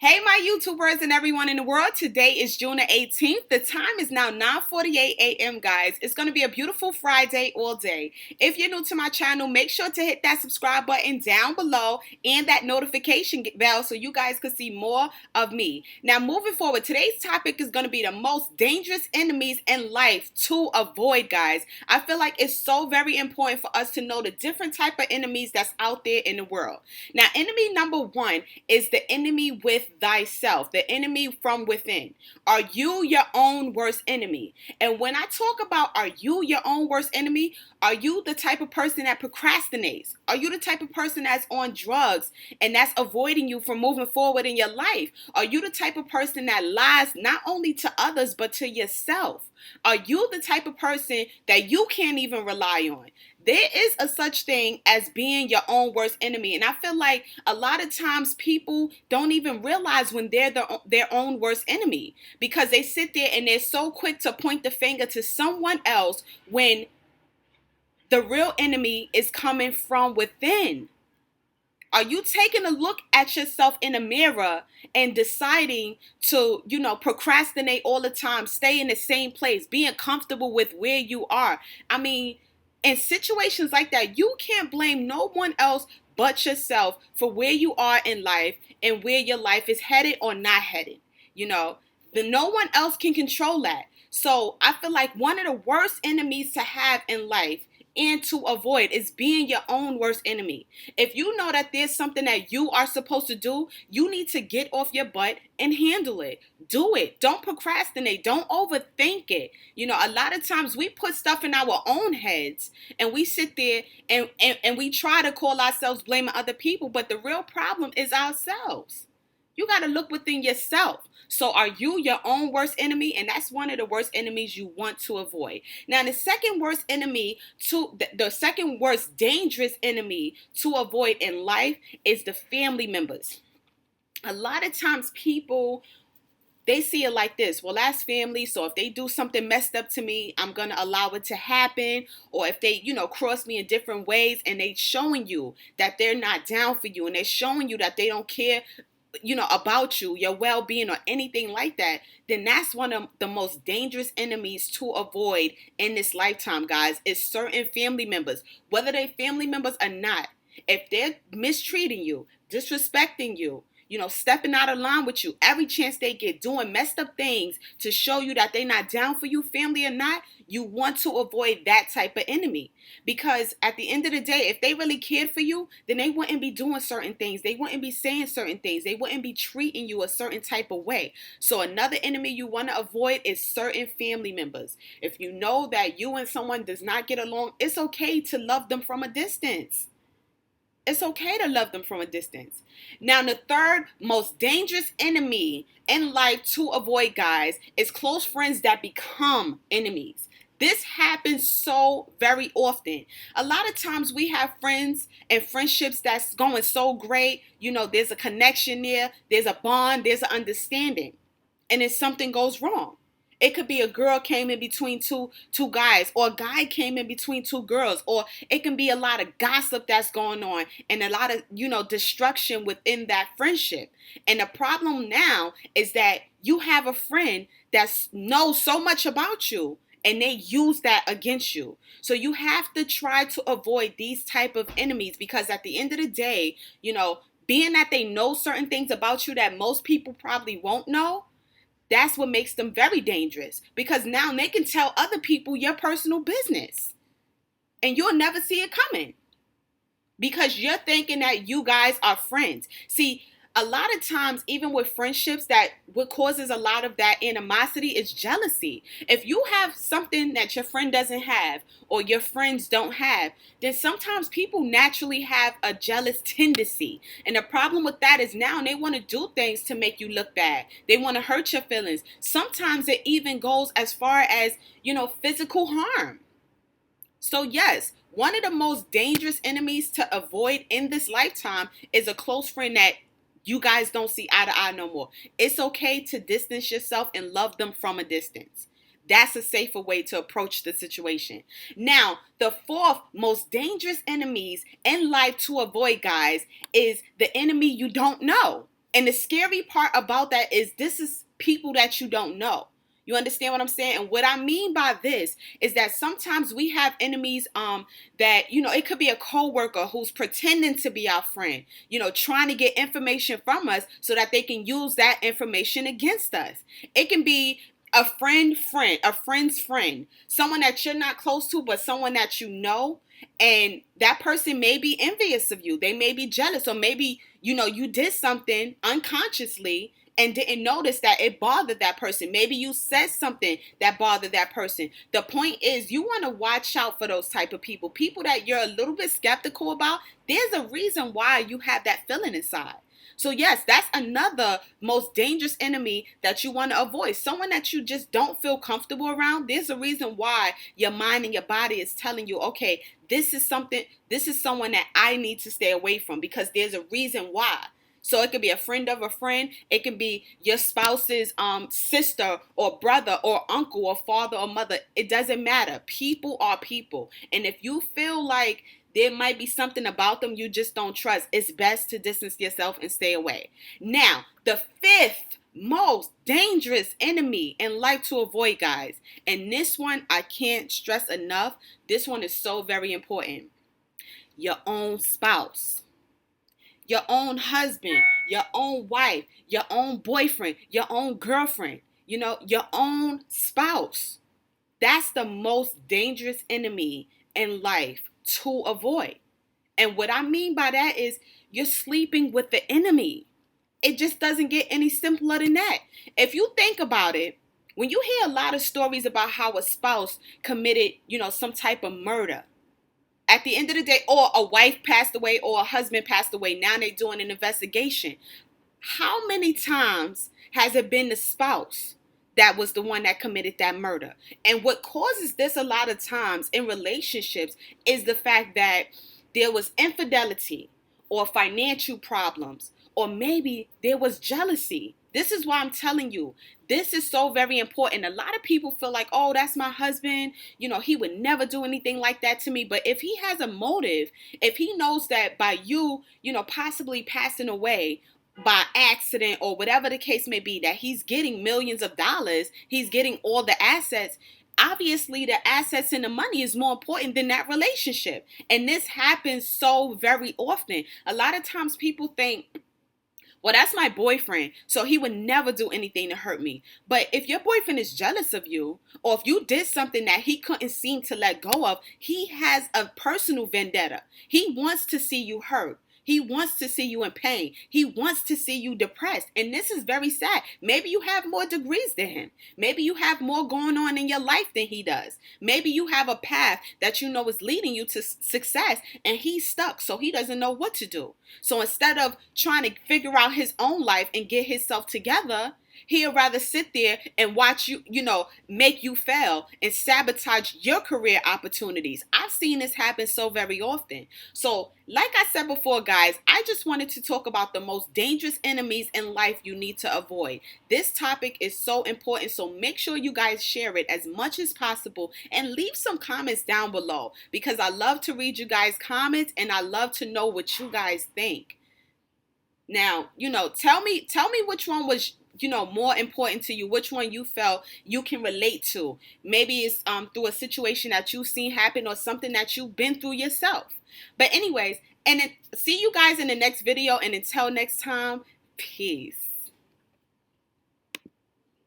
Hey, my YouTubers and everyone in the world. Today is June the 18th. The time is now 9:48 a.m., guys. It's going to be a beautiful Friday all day. If you're new to my channel, make sure to hit that subscribe button down below and that notification bell so you guys can see more of me. Now, moving forward, today's topic is going to be the most dangerous enemies in life to avoid, guys. I feel like it's so very important for us to know the different type of enemies that's out there in the world. Now, enemy number one is the enemy with thyself, the enemy from within. Are you your own worst enemy? And when I talk about are you your own worst enemy, are you the type of person that procrastinates? Are you the type of person that's on drugs and that's avoiding you from moving forward in your life? Are you the type of person that lies not only to others but to yourself? Are you the type of person that you can't even rely on? There is a such thing as being your own worst enemy. And I feel like a lot of times people don't even realize when they're their own worst enemy, because they sit there and they're so quick to point the finger to someone else when the real enemy is coming from within. Are you taking a look at yourself in the mirror and deciding to, procrastinate all the time, stay in the same place, being comfortable with where you are? I mean, in situations like that, you can't blame no one else but yourself for where you are in life and where your life is headed or not headed. No one else can control that. So I feel like one of the worst enemies to have in life and to avoid is being your own worst enemy. If you know that there's something that you are supposed to do, you need to get off your butt and handle it. Do it. Don't procrastinate. Don't overthink it. A lot of times we put stuff in our own heads and we sit there and we try to call ourselves blaming other people, but the real problem is ourselves. You got to look within yourself. So are you your own worst enemy? And that's one of the worst enemies you want to avoid. Now, the second worst enemy the second worst dangerous enemy to avoid in life is the family members. A lot of times people, they see it like this. Well, that's family, so if they do something messed up to me, I'm going to allow it to happen. Or if they, cross me in different ways and they showing you that they're not down for you and they're showing you that they don't care about you, your well-being or anything like that, then that's one of the most dangerous enemies to avoid in this lifetime, guys, is certain family members, whether they're family members or not. If they're mistreating you, disrespecting you, stepping out of line with you every chance they get, doing messed up things to show you that they're not down for you, family or not, you want to avoid that type of enemy. Because at the end of the day, if they really cared for you, then they wouldn't be doing certain things. They wouldn't be saying certain things. They wouldn't be treating you a certain type of way. So another enemy you want to avoid is certain family members. If you know that you and someone does not get along, it's okay to love them from a distance. It's okay to love them from a distance. Now, the third most dangerous enemy in life to avoid, guys, is close friends that become enemies. This happens so very often. A lot of times we have friends and friendships that's going so great. There's a connection there. There's a bond. There's an understanding. And then something goes wrong. It could be a girl came in between two guys, or a guy came in between two girls, or it can be a lot of gossip that's going on and a lot of, destruction within that friendship. And the problem now is that you have a friend that knows so much about you and they use that against you. So you have to try to avoid these type of enemies, because at the end of the day, being that they know certain things about you that most people probably won't know, that's what makes them very dangerous, because now they can tell other people your personal business and you'll never see it coming because you're thinking that you guys are friends. See, a lot of times, even with friendships, that what causes a lot of that animosity is jealousy. If you have something that your friend doesn't have or your friends don't have, then sometimes people naturally have a jealous tendency. And the problem with that is now they want to do things to make you look bad. They want to hurt your feelings. Sometimes it even goes as far as, physical harm. So yes, one of the most dangerous enemies to avoid in this lifetime is a close friend that you guys don't see eye to eye no more. It's okay to distance yourself and love them from a distance. That's a safer way to approach the situation. Now, the fourth most dangerous enemies in life to avoid, guys, is the enemy you don't know. And the scary part about that is this is people that you don't know. You understand what I'm saying? And what I mean by this is that sometimes we have enemies that, it could be a coworker who's pretending to be our friend, trying to get information from us so that they can use that information against us. It can be a friend's friend, someone that you're not close to, but someone that you know. And that person may be envious of you. They may be jealous, or maybe, you did something unconsciously and didn't notice that it bothered that person. Maybe you said something that bothered that person. The point is, you want to watch out for those type of people that you're a little bit skeptical about. There's a reason why you have that feeling inside. So yes, that's another most dangerous enemy that you want to avoid. Someone that you just don't feel comfortable around. There's a reason why your mind and your body is telling you, okay, this is someone that I need to stay away from, because there's a reason why. So it could be a friend of a friend. It can be your spouse's sister or brother or uncle or father or mother. It doesn't matter. People are people. And if you feel like there might be something about them you just don't trust, it's best to distance yourself and stay away. Now, the fifth most dangerous enemy in life to avoid, guys. And this one, I can't stress enough. This one is so very important. Your own spouse. Your own husband, your own wife, your own boyfriend, your own girlfriend, your own spouse. That's the most dangerous enemy in life to avoid. And what I mean by that is you're sleeping with the enemy. It just doesn't get any simpler than that. If you think about it, when you hear a lot of stories about how a spouse committed, some type of murder, at the end of the day, or a wife passed away or a husband passed away, now they're doing an investigation. How many times has it been the spouse that was the one that committed that murder? And what causes this a lot of times in relationships is the fact that there was infidelity or financial problems, or maybe there was jealousy. This is why I'm telling you, this is so very important. A lot of people feel like, oh, that's my husband. He would never do anything like that to me. But if he has a motive, if he knows that by you, possibly passing away by accident or whatever the case may be, that he's getting millions of dollars, he's getting all the assets. Obviously, the assets and the money is more important than that relationship. And this happens so very often. A lot of times people think, well, that's my boyfriend, so he would never do anything to hurt me. But if your boyfriend is jealous of you, or if you did something that he couldn't seem to let go of, he has a personal vendetta. He wants to see you hurt. He wants to see you in pain. He wants to see you depressed. And this is very sad. Maybe you have more degrees than him. Maybe you have more going on in your life than he does. Maybe you have a path that you know is leading you to success, and he's stuck, so he doesn't know what to do. So instead of trying to figure out his own life and get himself together, he'll rather sit there and watch you, make you fail and sabotage your career opportunities. I've seen this happen so very often. So, like I said before, guys, I just wanted to talk about the most dangerous enemies in life you need to avoid. This topic is so important, so make sure you guys share it as much as possible and leave some comments down below, because I love to read you guys' comments and I love to know what you guys think. Now, tell me which one was more important to you, which one you felt you can relate to. Maybe it's through a situation that you've seen happen or something that you've been through yourself. But anyways, and then see you guys in the next video, and until next time, peace.